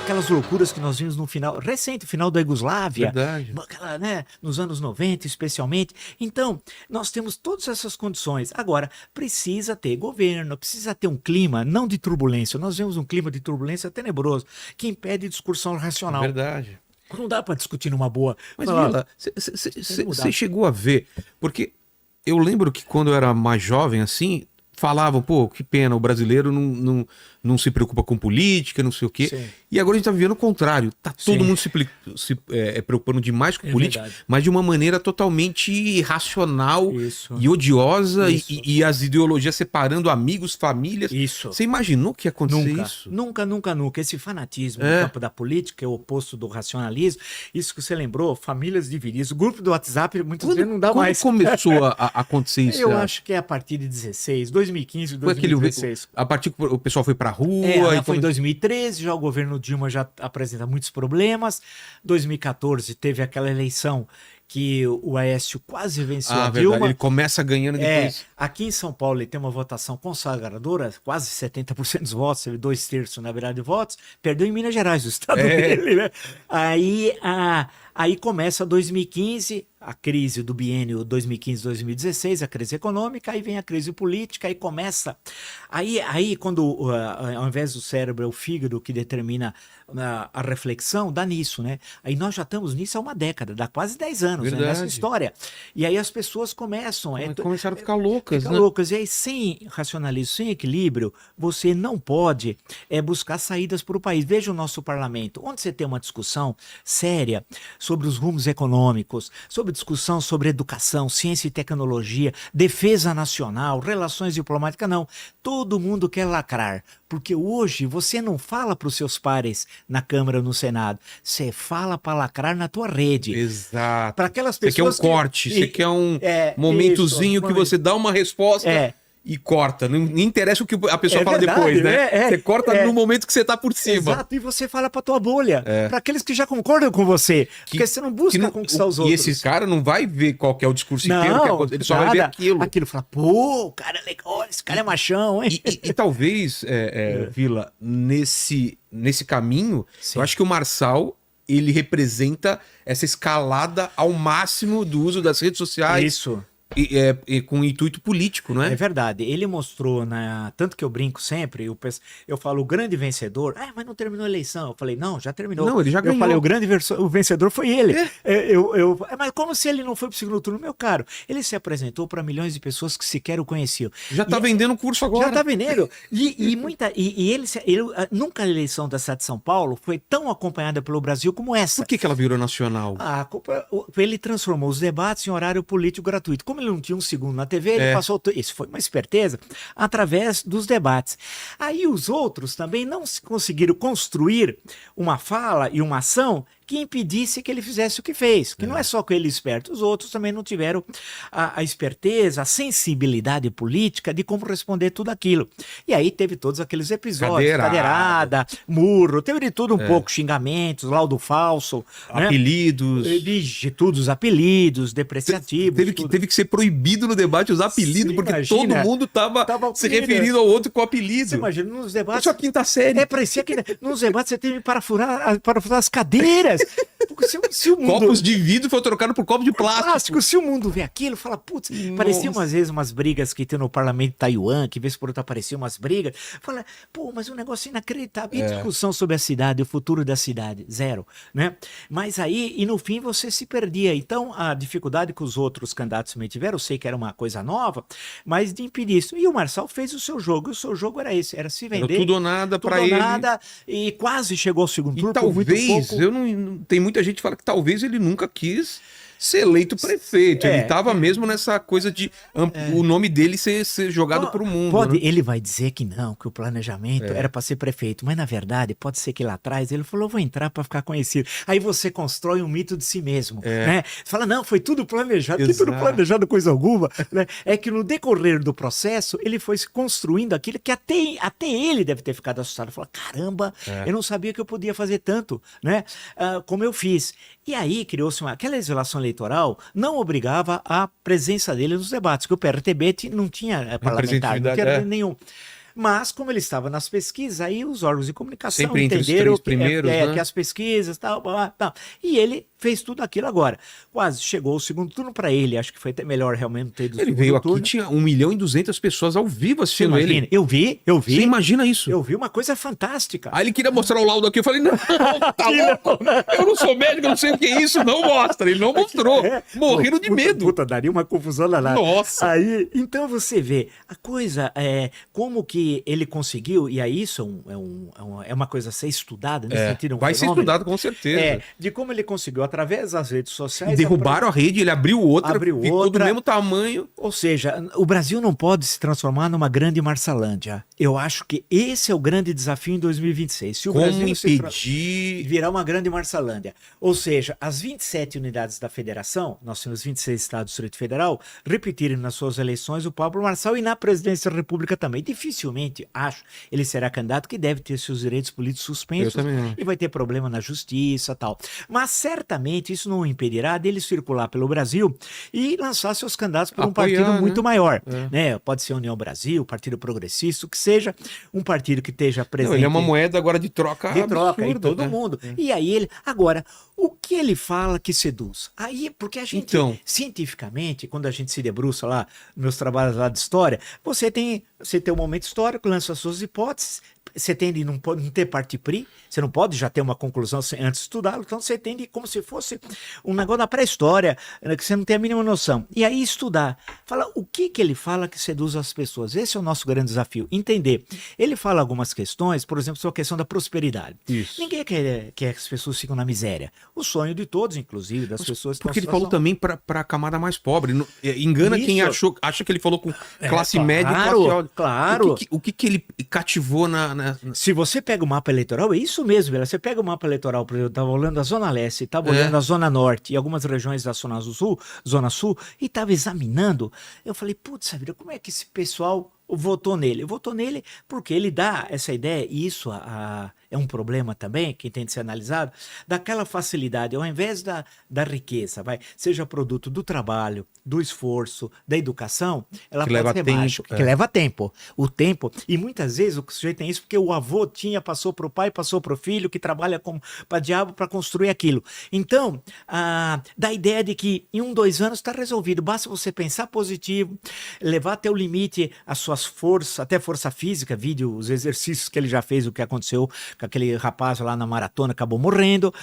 aquelas loucuras que nós vimos no final, recente, final da Iugoslávia, Verdade. né, nos anos 90 especialmente. Então, nós temos todas essas condições. Agora, precisa ter governo, precisa ter um clima, não de turbulência. Nós vemos um clima de turbulência tenebroso, que impede discussão racional. Verdade. Não dá para discutir numa boa. Mas, Falar, Vila, tem que mudar. você chegou a ver, porque eu lembro que quando eu era mais jovem, assim, falavam, pô, que pena, o brasileiro não se preocupa com política, não sei o quê. Sim. E agora a gente tá vivendo o contrário. Tá todo Sim. mundo se preocupando demais com É política, verdade. mas de uma maneira totalmente irracional Isso. e odiosa, Isso. e as ideologias separando amigos, famílias. Isso. Você imaginou que ia acontecer Nunca, isso? nunca, nunca, nunca. Esse fanatismo no É. campo da política é o oposto do racionalismo. Isso que você lembrou, famílias divididas. O grupo do WhatsApp, muitas vezes, não dá Quando mais. começou a acontecer isso? Eu acho que é a partir de 16, 2015, Foi aquele, 2016. a partir que o pessoal foi pra rua. É, e foi em 2013, já o governo Dilma já apresenta muitos problemas. 2014 teve aquela eleição que o Aécio quase venceu a verdade. Dilma. Ele começa ganhando depois. Aqui em São Paulo ele tem uma votação consagradora, quase 70% dos votos, teve 2/3 na verdade de votos, perdeu em Minas Gerais, o estado dele, né? Aí começa 2015, a crise do biênio 2015-2016, a crise econômica, aí vem a crise política, aí começa. Aí quando ao invés do cérebro é o fígado que determina a reflexão, dá nisso, né? Aí nós já estamos nisso há uma década, dá quase 10 anos, né, nessa história. E aí as pessoas começam. Começaram a ficar loucas, Fica né? loucas. E aí, sem racionalismo, sem equilíbrio, você não pode buscar saídas para o país. Veja o nosso parlamento, onde você tem uma discussão séria sobre os rumos econômicos, sobre discussão sobre educação, ciência e tecnologia, defesa nacional, relações diplomáticas, não. Todo mundo quer lacrar, porque hoje você não fala para os seus pares na Câmara ou no Senado, você fala para lacrar na tua rede. Exato. Para aquelas Você quer um pessoas corte, você quer um momentozinho isso, que você dá uma resposta e corta. Não interessa o que a pessoa fala verdade, depois, né? Você corta no momento que você tá por cima. Exato, e você fala pra tua bolha, para aqueles que já concordam com você, porque você não busca conquistar os outros. E esse cara não vai ver qual que é o discurso inteiro, ele só vai ver aquilo. Aquilo fala, pô, o cara é legal, esse cara é machão, hein? E talvez, Vila, nesse caminho, Sim. eu acho que o Marçal, ele representa essa escalada ao máximo do uso das redes sociais. Isso. E com intuito político, não é? É verdade. Ele mostrou, tanto que eu brinco sempre, eu falo o grande vencedor, mas não terminou a eleição. Eu falei, não, já terminou. Não, ele já ganhou. Eu falei, o vencedor foi ele. Mas como se ele não foi pro segundo turno, meu caro? Ele se apresentou para milhões de pessoas que sequer o conheciam. Já tá vendendo curso agora. Já tá vendendo. Nunca a eleição da cidade de São Paulo foi tão acompanhada pelo Brasil como essa. Por que ela virou nacional? Ele transformou os debates em horário político gratuito. Como ele não tinha um segundo na TV, ele passou... Isso foi uma esperteza através dos debates. Aí os outros também não conseguiram construir uma fala e uma ação que impedisse que ele fizesse o que fez. Que não é só com ele esperto, os outros também não tiveram a esperteza, a sensibilidade política de como responder tudo aquilo. E aí teve todos aqueles episódios, cadeirada, murro, teve de tudo um pouco, xingamentos, laudo falso, apelidos. Né? De tudo, os apelidos, depreciativos. Teve que ser proibido no debate os apelidos, porque todo mundo tava se referindo ao outro com apelido. Você imagina, nos debates... Só quinta série. Parecia que nos debates você teve que parafurar as cadeiras. Porque se o mundo... Copos de vidro foi trocado por copo de plástico. Se o mundo vê aquilo, fala, putz, pareciam às vezes umas brigas que tem no parlamento de Taiwan, que vez por outra apareciam umas brigas. Fala, pô, mas um negócio inacreditável. E discussão sobre a cidade, o futuro da cidade, zero, né? Mas aí, e no fim você se perdia. Então, a dificuldade que os outros candidatos também tiveram, eu sei que era uma coisa nova, mas de impedir isso. E o Marçal fez o seu jogo, e o seu jogo era esse, era se vender. Era tudo ou nada para ele. Tudo ou nada, e quase chegou ao segundo turno. E talvez, tem muita gente que fala que talvez ele nunca quis ser eleito prefeito. Ele estava mesmo nessa coisa de o nome dele ser jogado para o mundo. Né? Ele vai dizer que não, que o planejamento era para ser prefeito, mas na verdade pode ser que lá atrás ele falou, vou entrar para ficar conhecido. Aí você constrói um mito de si mesmo. Né? Você fala, não, foi tudo planejado, que tudo planejado coisa alguma. Né? É que no decorrer do processo ele foi se construindo aquilo que até ele deve ter ficado assustado. Falou, caramba, eu não sabia que eu podia fazer tanto, né? Como eu fiz. E aí criou-se aquela legislação eleitoral não obrigava a presença dele nos debates, que o PRTB não tinha parlamentar, não tinha nenhum. Mas, como ele estava nas pesquisas, aí os órgãos de comunicação Sempre entre os entenderam três primeiros, né? que as pesquisas tal, tal. E ele fez tudo aquilo agora. Quase chegou o segundo turno para ele. Acho que foi até melhor realmente ter do Ele segundo veio turno. aqui, tinha 1.200.000 pessoas ao vivo Você assistindo imagina? ele. Eu vi. Você imagina isso? Eu vi uma coisa fantástica. Aí ele queria mostrar o laudo aqui, eu falei, não, tá louco? Eu não sou médico, eu não sei o que é isso, não mostra. Ele não mostrou. Morreram de medo. Puta, daria uma confusão danada. Nossa. Aí, então você vê, a coisa como que ele conseguiu, e aí isso é uma coisa a ser estudada, nesse sentido, Vai ser estudado com certeza. de como ele conseguiu, através das redes sociais... E derrubaram a rede, ele abriu outra, ficou do mesmo tamanho. Ou seja, o Brasil não pode se transformar numa grande Marçalândia. Eu acho que esse é o grande desafio em 2026. Se o Como Brasil impedir... virar uma grande Marçalândia. Ou seja, as 27 unidades da federação, nós temos 26 estados do Distrito Federal, repetirem nas suas eleições o Pablo Marçal e na presidência da República também. Dificilmente, acho, ele será candidato que deve ter seus direitos políticos suspensos e vai ter problema na justiça e tal. Mas certamente isso não o impedirá dele circular pelo Brasil e lançar seus candidatos por um partido muito maior. Né? Pode ser União Brasil, Partido Progressista, o que seja, um partido que esteja presente. Não, ele é uma moeda agora de troca absurda, em todo mundo. E aí ele... Agora, o que ele fala que seduz? Aí, porque a gente, cientificamente, quando a gente se debruça lá, meus trabalhos lá de história, você tem um momento histórico, lança as suas hipóteses, você tende a não ter parte-pri, você não pode já ter uma conclusão antes de estudá-lo, então você tende como se fosse um negócio da pré-história, que você não tem a mínima noção. E aí estudar, fala o que ele fala que seduz as pessoas. Esse é o nosso grande desafio, entender. Ele fala algumas questões, por exemplo, sobre a questão da prosperidade. Isso. Ninguém quer que as pessoas fiquem na miséria. O sonho de todos, inclusive, das pessoas... Porque ele falou também para a camada mais pobre. Engana quem acha que ele falou com classe média e classe alta. Claro. O que ele cativou Se você pega o mapa eleitoral, é isso mesmo, velho. Você pega o mapa eleitoral, por exemplo, eu estava olhando a Zona Leste, estava olhando a Zona Norte e algumas regiões da Zona Sul, e estava examinando. Eu falei, putz, vida, como é que esse pessoal votou nele? Votou nele porque ele dá essa ideia, e isso é um problema também, que tem de ser analisado, daquela facilidade, ao invés da riqueza, seja produto do trabalho, do esforço, da educação, ela que pode leva ser tempo, baixa, que leva tempo. O tempo, e muitas vezes o sujeito tem isso porque o avô passou para o pai, passou para o filho, que trabalha para diabo para construir aquilo. Então, da ideia de que em 1, 2 anos está resolvido, basta você pensar positivo, levar até o limite as suas forças, até força física, vídeo, os exercícios que ele já fez, o que aconteceu com aquele rapaz lá na maratona, acabou morrendo,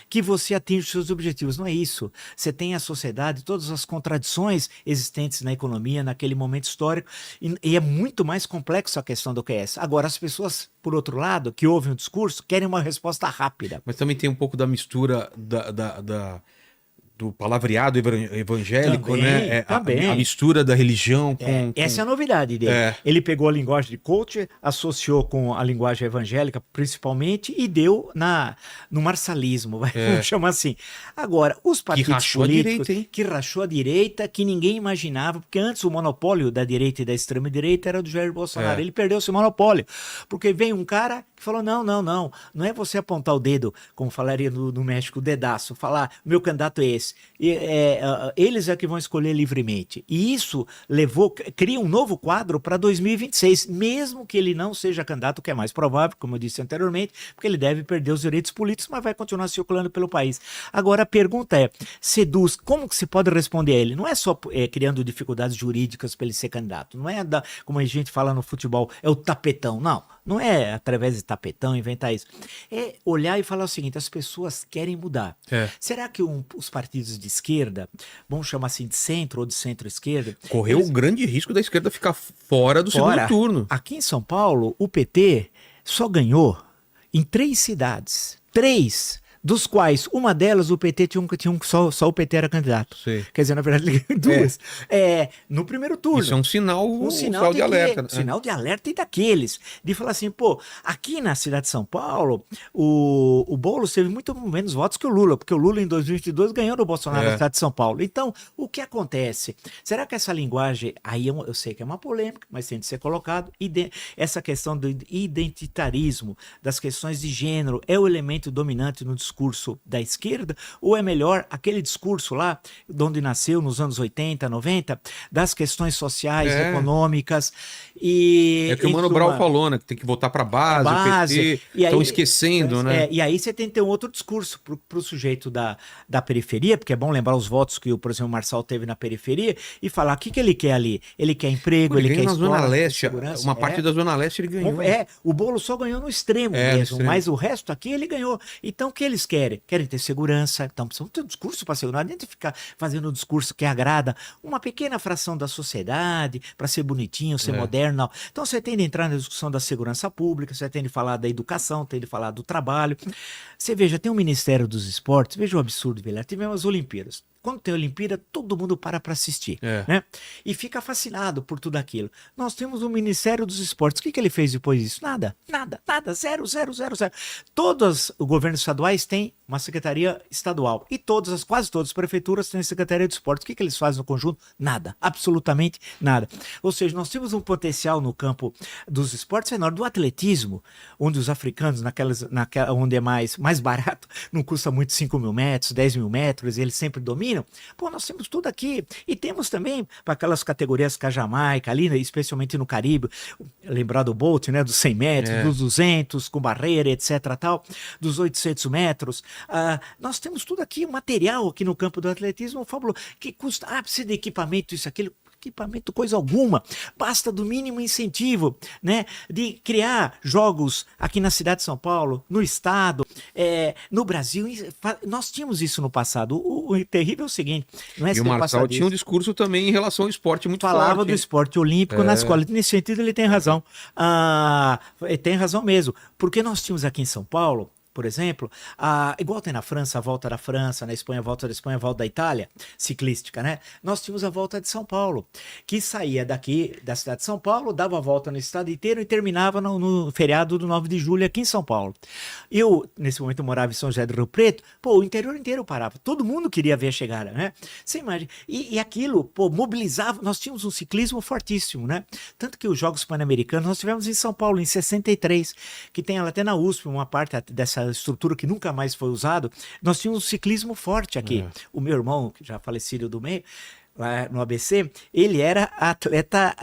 que você atinge os seus objetivos. Não é isso. Você tem a sociedade, todas as contradições existentes na economia, naquele momento histórico, e é muito mais complexo a questão do que essa. Agora, as pessoas, por outro lado, que ouvem o discurso, querem uma resposta rápida. Mas também tem um pouco da mistura do palavreado evangélico, também, né? Também. A mistura da religião com... Essa é a novidade dele. Ele pegou a linguagem de coach, associou com a linguagem evangélica, principalmente, e deu no marçalismo, vamos chamar assim. Agora, os partidos políticos que rachou a direita, que ninguém imaginava, porque antes o monopólio da direita e da extrema-direita era do Jair Bolsonaro. Ele perdeu esse monopólio, porque veio um cara que falou, não é você apontar o dedo, como falaria no México, o dedaço, falar, meu candidato é esse. Eles é que vão escolher livremente. E isso cria um novo quadro para 2026, mesmo que ele não seja candidato, o que é mais provável, como eu disse anteriormente, porque ele deve perder os direitos políticos, mas vai continuar circulando pelo país. Agora a pergunta é, seduz, como que se pode responder a ele? Não é só criando dificuldades jurídicas para ele ser candidato, não é como a gente fala no futebol, é o tapetão, não é através de tapetão inventar isso, é olhar e falar o seguinte, as pessoas querem mudar. Será que os partidos de esquerda, vamos chamar assim de centro ou de centro-esquerda... Correu o grande risco da esquerda ficar fora do segundo turno. Aqui em São Paulo, o PT só ganhou em 3 cidades. 3, dos quais uma delas o PT só o PT era candidato. Sim. Quer dizer, na verdade, 2. No primeiro turno. Isso é um sinal de alerta. Sinal de alerta e daqueles. De falar assim, aqui na cidade de São Paulo, o Boulos teve muito menos votos que o Lula, porque o Lula em 2022 ganhou do Bolsonaro na cidade de São Paulo. Então, o que acontece? Será que essa linguagem, aí eu sei que é uma polêmica, mas tem de ser colocado, essa questão do identitarismo, das questões de gênero, é o elemento dominante no discurso discurso da esquerda, ou é melhor aquele discurso lá, de onde nasceu nos anos 80, 90, das questões sociais, econômicas. É o que o Mano Brown falou, né? Que tem que voltar para base, o PT, estão esquecendo, né? E aí você tem que ter um outro discurso para o sujeito da periferia, porque é bom lembrar os votos que, por exemplo, o Marçal teve na periferia, e falar o que ele quer ali. Ele quer emprego, ele quer escola, Zona Leste, uma parte da Zona Leste ele ganhou. O Bolo só ganhou no extremo mesmo, mas o resto aqui ele ganhou. Então o que eles querem? Querem ter segurança, então precisam ter um discurso para segurança, não adianta ficar fazendo um discurso que agrada uma pequena fração da sociedade, para ser bonitinho, ser moderno, não. Então você tem de entrar na discussão da segurança pública, você tem de falar da educação, tem de falar do trabalho. Você veja, tem o Ministério dos Esportes, veja o absurdo, velho. Tivemos as Olimpíadas. Quando tem Olimpíada, todo mundo para assistir, né? E fica fascinado por tudo aquilo. Nós temos o Ministério dos Esportes. O que ele fez depois disso? Nada, zero. Todos os governos estaduais têm uma secretaria estadual e quase todas as prefeituras têm secretaria de esportes. O que eles fazem no conjunto? Nada, absolutamente nada. Ou seja, nós temos um potencial no campo dos esportes enorme, do atletismo, onde os africanos, onde é mais barato, não custa muito 5 mil metros, 10 mil metros, eles sempre dominam. Pô, nós temos tudo aqui. E temos também para aquelas categorias com a Jamaica ali, né, especialmente no Caribe, lembrar do Bolt, né, dos 100 metros, dos 200, com barreira, etc, tal, dos 800 metros. Nós temos tudo aqui, material aqui no campo do atletismo, fabuloso, que custa, precisa de equipamento, isso, aquilo. Equipamento, coisa alguma, basta do mínimo incentivo, né, de criar jogos aqui na cidade de São Paulo, no estado, no Brasil. Nós tínhamos isso no passado. O terrível é o seguinte, não é? E o Marçal tinha um discurso também em relação ao esporte muito forte. Falava do esporte olímpico na escola. Nesse sentido ele tem razão. Ele tem razão mesmo, porque nós tínhamos aqui em São Paulo, por exemplo, igual tem na França, a volta da França, na Espanha, a volta da Espanha, a volta da Itália, ciclística, né? Nós tínhamos a volta de São Paulo, que saía daqui da cidade de São Paulo, dava a volta no estado inteiro e terminava no feriado do 9 de julho aqui em São Paulo. Eu, nesse momento, morava em São José do Rio Preto, o interior inteiro parava, todo mundo queria ver a chegada, né? Você imagina, e aquilo, mobilizava, nós tínhamos um ciclismo fortíssimo, né? Tanto que os Jogos Pan-Americanos nós tivemos em São Paulo, em 63, que tem até na USP uma parte dessa estrutura que nunca mais foi usado. Nós tínhamos um ciclismo forte aqui. O meu irmão, que já falecido do meio, lá no ABC, ele era atleta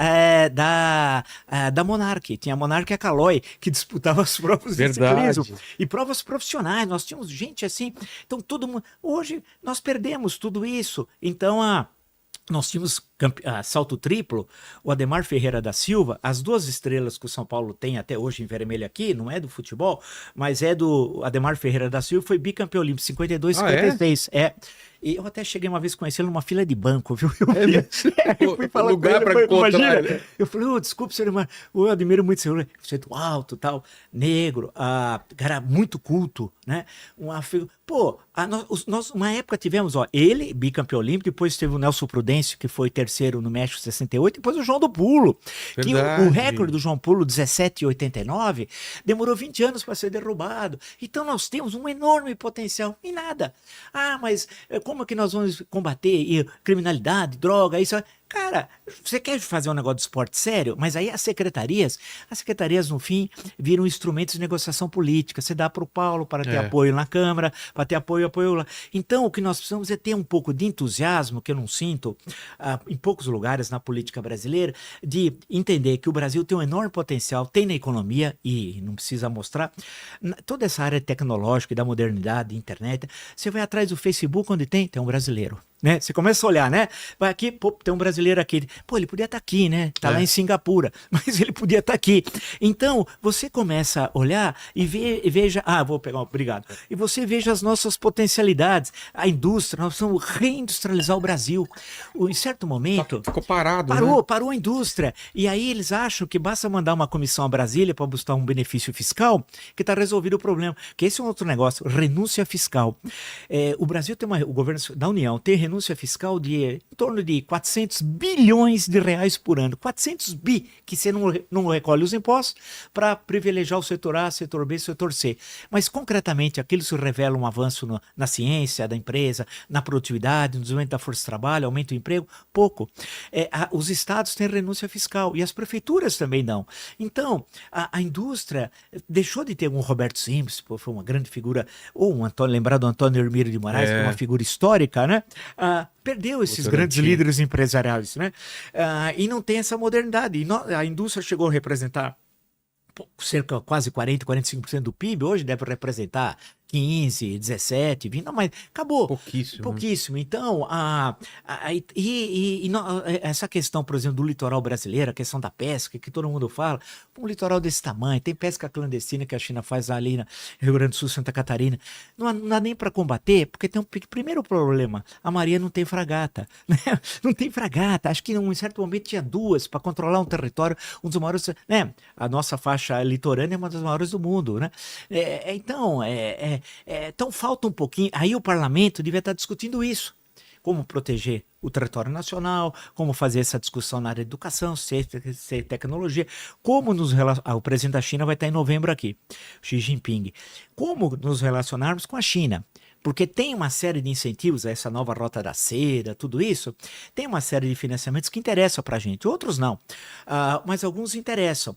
da Monarch. Tinha a Monarch e a Caloi, que disputavam as provas de ciclismo. E provas profissionais. Nós tínhamos gente assim. Então, todo mundo... Hoje, nós perdemos tudo isso. Então, nós tínhamos salto triplo, o Ademar Ferreira da Silva, as 2 estrelas que o São Paulo tem até hoje em vermelho aqui, não é do futebol, mas é do Ademar Ferreira da Silva, foi bicampeão olímpico, 52, 56. E eu até cheguei uma vez a conhecer ele numa fila de banco, viu? Eu fui falar lugar para encontrar, né? Eu falei, desculpe, senhor irmão, eu admiro muito o senhor, você é alto, tal, negro, cara muito culto, né? Uma época tivemos, ele, bicampeão olímpico, depois teve o Nelson Prudêncio, que foi terceiro no México 68, depois o João do Pulo, que o recorde do João Pulo, 17,89, demorou 20 anos para ser derrubado. Então nós temos um enorme potencial e nada. Mas como é que nós vamos combater criminalidade, droga, isso? Cara, você quer fazer um negócio de esporte sério? Mas aí as secretarias no fim viram instrumentos de negociação política. Você dá para o Paulo para ter apoio na Câmara, para ter apoio lá. Então o que nós precisamos é ter um pouco de entusiasmo, que eu não sinto em poucos lugares na política brasileira, de entender que o Brasil tem um enorme potencial, tem na economia, e não precisa mostrar, toda essa área tecnológica e da modernidade, internet. Você vai atrás do Facebook, onde tem um brasileiro. Né? Você começa a olhar, né? Vai aqui, tem um brasileiro aqui. Ele podia estar aqui, né? Tá lá em Singapura, mas ele podia estar aqui. Então, você começa a olhar e veja... vou pegar, obrigado. E você veja as nossas potencialidades. A indústria, nós precisamos reindustrializar o Brasil. Em certo momento... Ficou parado, Parou a indústria. E aí eles acham que basta mandar uma comissão a Brasília para buscar um benefício fiscal que está resolvido o problema. Que esse é um outro negócio, renúncia fiscal. O Brasil tem o governo da União tem renúncia fiscal de em torno de 400 bilhões de reais por ano. 400 bi que você não recolhe os impostos para privilegiar o setor A, setor B, setor C. Mas, concretamente, aquilo se revela um avanço na ciência da empresa, na produtividade, no desenvolvimento da força de trabalho, aumento do emprego? Pouco. Os estados têm renúncia fiscal e as prefeituras também não. Então, a indústria deixou de ter um Roberto Simples, foi uma grande figura, ou um Antônio, lembrado do Antônio Hermílio de Moraes, que é uma figura histórica, né? Perdeu esses grandes líderes empresariais, né? E não tem essa modernidade. E a indústria chegou a representar cerca de quase 40, 45% do PIB, hoje deve representar 15, 17, 20, não, mas acabou. Pouquíssimo. Então, essa questão, por exemplo, do litoral brasileiro, a questão da pesca, que todo mundo fala, um litoral desse tamanho, tem pesca clandestina que a China faz ali no Rio Grande do Sul, Santa Catarina, não dá nem para combater, porque tem primeiro problema, a Marinha não tem fragata, né? Não tem fragata, acho que em um certo momento tinha duas para controlar um território, um dos maiores, né? A nossa faixa litorânea é uma das maiores do mundo, né? Então falta um pouquinho, aí o parlamento devia estar discutindo isso, como proteger o território nacional, como fazer essa discussão na área de educação, tecnologia, como o presidente da China vai estar em novembro aqui, Xi Jinping, como nos relacionarmos com a China. Porque tem uma série de incentivos, essa nova rota da seda, tudo isso, tem uma série de financiamentos que interessam para a gente, outros não, mas alguns interessam.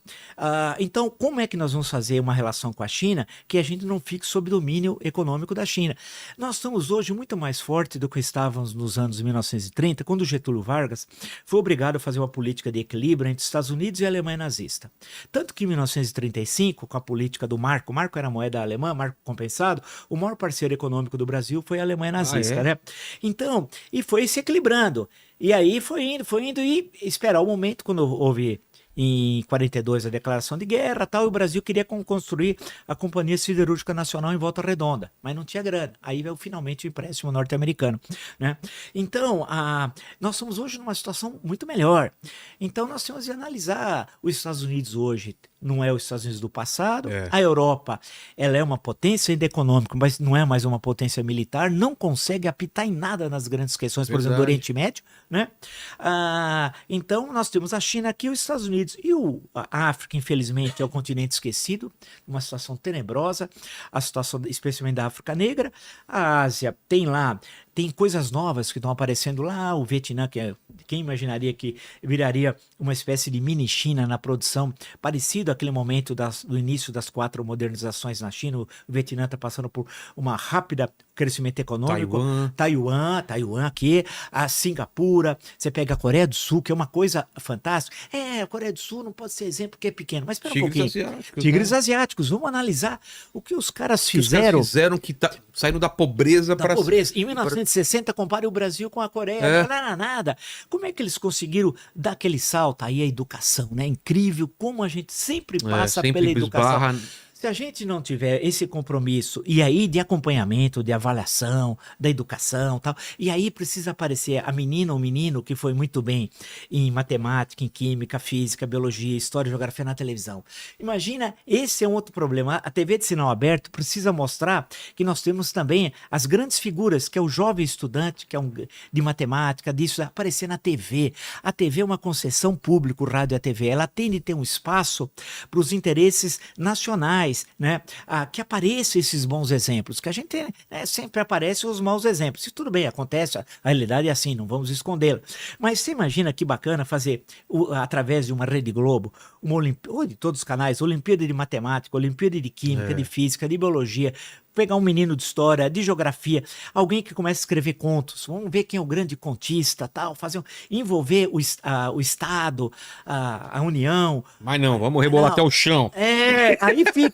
Então, como é que nós vamos fazer uma relação com a China que a gente não fique sob domínio econômico da China? Nós estamos hoje muito mais fortes do que estávamos nos anos 1930, quando Getúlio Vargas foi obrigado a fazer uma política de equilíbrio entre Estados Unidos e a Alemanha nazista. Tanto que em 1935, com a política do marco era a moeda alemã, marco compensado, o maior parceiro econômico do Brasil foi a Alemanha nazista, né? Então, e foi se equilibrando. E aí foi indo e esperar o momento quando houve em 42 a declaração de guerra, tal, e o Brasil queria construir a Companhia Siderúrgica Nacional em Volta Redonda, mas não tinha grana. Aí veio finalmente o empréstimo norte-americano, né? Então, nós somos hoje numa situação muito melhor. Então, nós temos de analisar os Estados Unidos hoje. Não é os Estados Unidos do passado. A Europa, ela é uma potência ainda econômica, mas não é mais uma potência militar, não consegue apitar em nada nas grandes questões, por exemplo, do Oriente Médio, né? Então, nós temos a China aqui, os Estados Unidos e a África, infelizmente, é o continente esquecido, uma situação tenebrosa, a situação especialmente da África Negra. A Ásia tem coisas novas que estão aparecendo lá, o Vietnã, quem imaginaria que viraria uma espécie de mini China na produção, parecido àquele momento do início das 4 modernizações na China. O Vietnã está passando por uma rápida crescimento econômico. Taiwan aqui, a Singapura, você pega a Coreia do Sul, que é uma coisa fantástica. A Coreia do Sul não pode ser exemplo porque é pequeno, mas espera um pouquinho. Tigres asiáticos, vamos analisar o que os caras fizeram. Os caras fizeram que saíram da pobreza para... Em 1960, compare o Brasil com a Coreia, não era nada. Como é que eles conseguiram dar aquele salto? Aí a educação, né? Incrível como a gente sempre passa pela educação. Se a gente não tiver esse compromisso, e aí de acompanhamento, de avaliação, da educação e tal, e aí precisa aparecer a menina ou menino que foi muito bem em matemática, em química, física, biologia, história, geografia na televisão. Imagina, esse é um outro problema. A TV de sinal aberto precisa mostrar que nós temos também as grandes figuras, que é o jovem estudante, que é de matemática, disso, aparecer na TV. A TV é uma concessão pública, o rádio e a TV. Ela tem de ter um espaço para os interesses nacionais, né? Que apareçam esses bons exemplos, que a gente sempre aparecem os maus exemplos. E tudo bem, acontece, a realidade é assim, não vamos escondê-la. Mas você imagina que bacana fazer, através de uma Rede Globo, ou de todos os canais, Olimpíada de Matemática, Olimpíada de Química, de Física, de Biologia, pegar um menino de história, de geografia, alguém que começa a escrever contos, vamos ver quem é o grande contista, tal, envolver o Estado, a União. Mas não, vamos rebolar até o chão.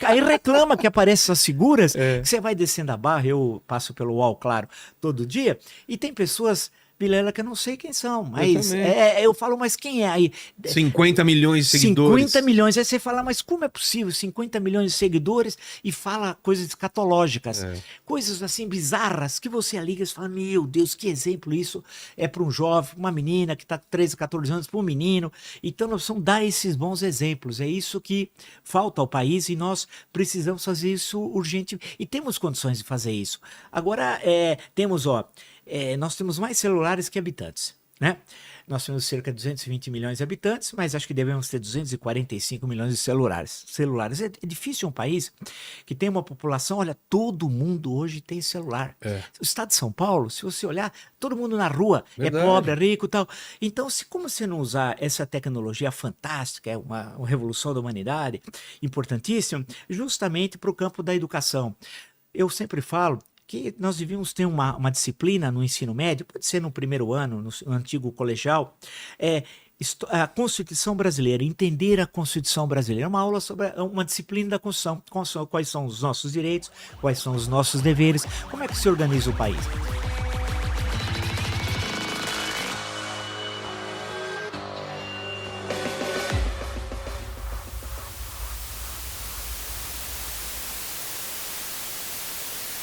Aí reclama que aparecem essas figuras, que você vai descendo a barra, eu passo pelo UOL, claro, todo dia, e tem pessoas, Vilela, que eu não sei quem são, mas eu falo, mas quem é aí? 50 milhões de seguidores. 50 milhões, aí você fala, mas como é possível 50 milhões de seguidores e fala coisas escatológicas, coisas assim bizarras, que você liga e fala, meu Deus, que exemplo isso é para um jovem, uma menina que está com 13, 14 anos, para um menino. Então nós precisamos dar esses bons exemplos, é isso que falta ao país e nós precisamos fazer isso urgente e temos condições de fazer isso. Agora, temos, nós temos mais celulares que habitantes, né? Nós temos cerca de 220 milhões de habitantes, mas acho que devemos ter 245 milhões de celulares. É difícil um país que tem uma população, olha, todo mundo hoje tem celular. O estado de São Paulo, se você olhar, todo mundo na rua Verdade. é pobre, é rico e tal. Então, como você não usar essa tecnologia fantástica, é uma revolução da humanidade, importantíssima, justamente para o campo da educação. Eu sempre falo que nós devíamos ter uma disciplina no ensino médio, pode ser no primeiro ano, no antigo colegial, a Constituição Brasileira, entender a Constituição Brasileira, uma aula sobre uma disciplina da Constituição, quais são os nossos direitos, quais são os nossos deveres, como é que se organiza o país.